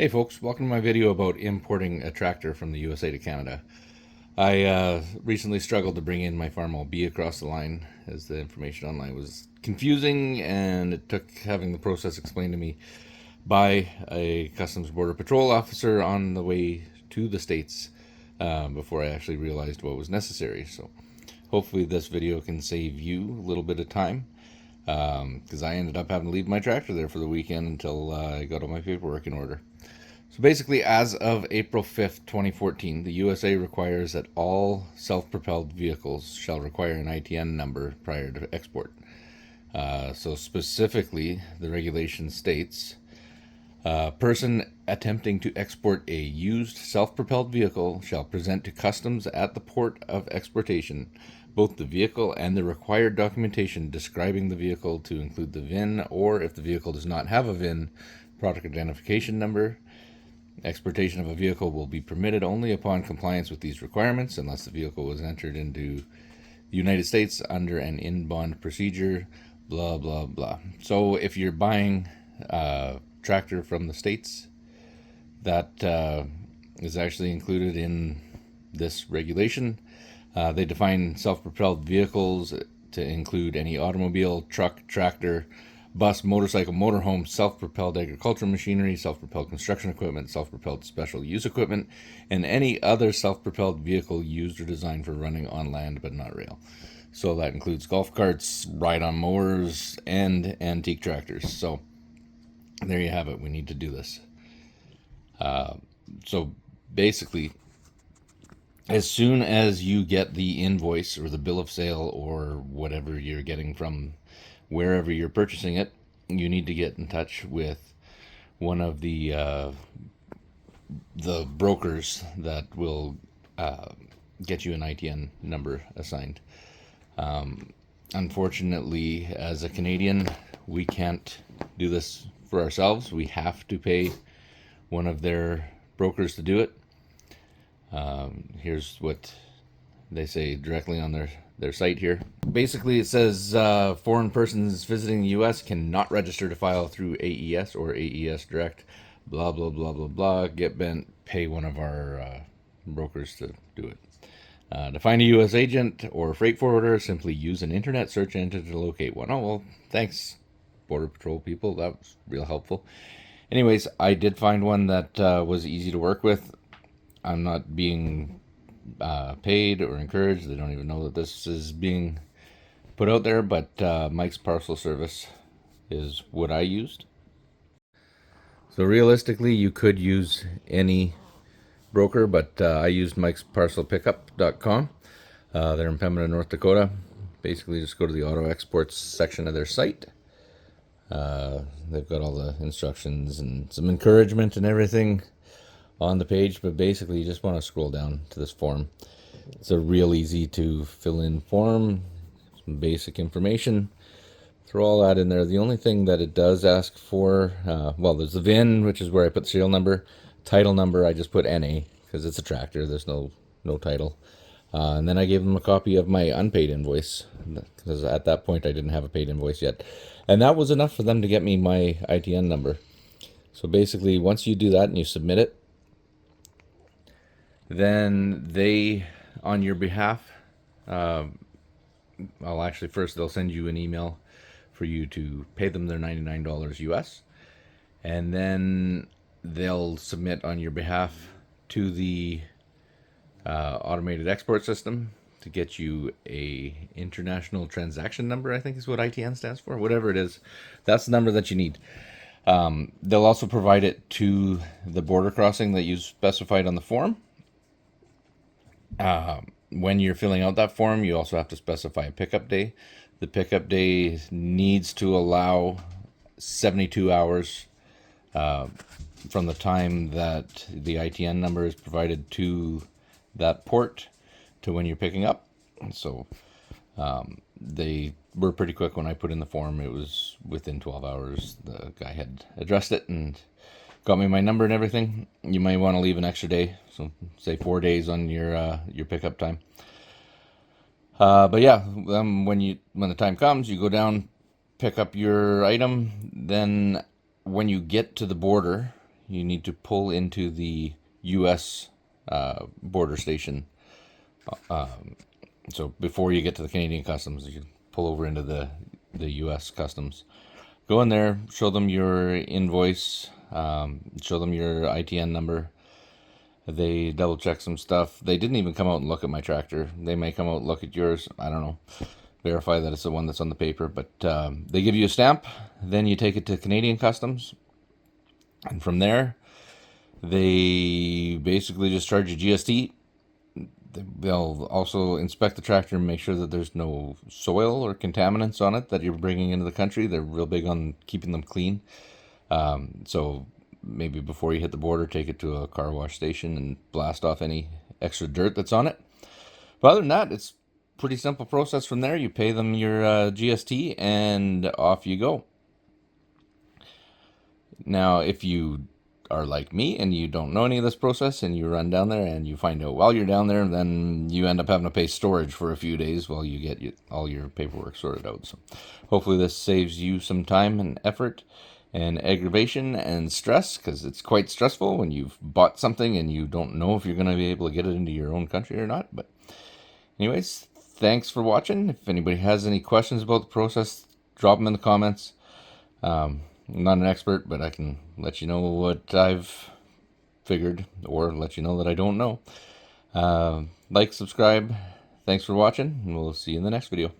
Hey folks, welcome to my video about importing a tractor from the USA to Canada. I recently struggled to bring in my Farm B across the line as the information online was confusing, and it took having the process explained to me by a Customs Border Patrol officer on the way to the States before I actually realized what was necessary. So hopefully this video can save you a little bit of time, because I ended up having to leave my tractor there for the weekend until I got all my paperwork in order. So basically, as of April 5th, 2014, the USA requires that all self-propelled vehicles shall require an ITN number prior to export. So specifically, the regulation states, a person attempting to export a used self-propelled vehicle shall present to customs at the port of exportation both the vehicle and the required documentation describing the vehicle, to include the VIN, or if the vehicle does not have a VIN, product identification number. Exportation of a vehicle will be permitted only upon compliance with these requirements, unless the vehicle was entered into the United States under an in-bond procedure, blah, blah, blah. So if you're buying a tractor from the States, that is actually included in this regulation. They define self-propelled vehicles to include any automobile, truck, tractor, bus, motorcycle, motorhome, self-propelled agricultural machinery, self-propelled construction equipment, self-propelled special use equipment, and any other self-propelled vehicle used or designed for running on land but not rail. So that includes golf carts, ride-on mowers, and antique tractors. So there you have it. We need to do this. So basically, as soon as you get the invoice or the bill of sale or whatever you're getting from wherever you're purchasing it, you need to get in touch with one of the brokers that will get you an ITN number assigned. Unfortunately, as a Canadian, we can't do this for ourselves. We have to pay one of their brokers to do it. Here's what they say directly on their site here. Basically, it says foreign persons visiting the U.S. cannot register to file through AES or AES Direct, blah, blah, blah, blah, blah. Get bent, pay one of our brokers to do it. To find a U.S. agent or freight forwarder, simply use an internet search engine to locate one. Oh, well, thanks, Border Patrol people. That was real helpful. Anyways, I did find one that was easy to work with. I'm not being paid or encouraged. They don't even know that this is being put out there, but Mike's Parcel service is what I used. So realistically, you could use any broker, but I used Mike's Parcelpickup.com. They're in Pembina, North Dakota. Basically, just go to the auto exports section of their site. They've got all the instructions and some encouragement and everything on the page, but basically you just want to scroll down to this form. It's a real easy to fill in form, some basic information. Throw all that in there. The only thing that it does ask for, well, there's the VIN, which is where I put the serial number. Title number, I just put NA because it's a tractor. There's no title. And then I gave them a copy of my unpaid invoice, because at that point I didn't have a paid invoice yet. And that was enough for them to get me my ITN number. So basically, once you do that and you submit it, then they, on your behalf, well, actually, first they'll send you an email for you to pay them their $99 US, and then they'll submit on your behalf to the automated export system to get you a international transaction number, I think is what ITN stands for. Whatever it is, that's the number that you need. They'll also provide it to the border crossing that you specified on the form. When you're filling out that form, you also have to specify a pickup day. The pickup day needs to allow 72 hours from the time that the ITN number is provided to that port to when you're picking up. So they were pretty quick when I put in the form. It was within 12 hours. The guy had addressed it and got me my number and everything. You might want to leave an extra day, so say 4 days on your pickup time. But yeah, when the time comes, you go down, pick up your item. Then when you get to the border, you need to pull into the U.S. Border station. So before you get to the Canadian customs, you pull over into the U.S. customs. Go in there, show them your invoice, show them your ITN number. They double check some stuff. They didn't even come out and look at my tractor. They may come out and look at yours. I don't know. Verify that it's the one that's on the paper. But they give you a stamp. Then you take it to Canadian customs. And from there, they basically just charge you GST. They'll also inspect the tractor and make sure that there's no soil or contaminants on it that you're bringing into the country. They're real big on keeping them clean. So maybe before you hit the border, take it to a car wash station and blast off any extra dirt that's on it. But other than that, it's a pretty simple process from there. You pay them your GST and off you go. Now, if you are like me and you don't know any of this process and you run down there and you find out while you're down there, then you end up having to pay storage for a few days while you get all your paperwork sorted out. So hopefully this saves you some time and effort and aggravation and stress, because it's quite stressful when you've bought something and you don't know if you're going to be able to get it into your own country or not. But anyways, thanks for watching. If anybody has any questions about the process, drop them in the comments. I'm not an expert, but I can let you know what I've figured, or let you know that I don't know. Like, subscribe. Thanks for watching, and we'll see you in the next video.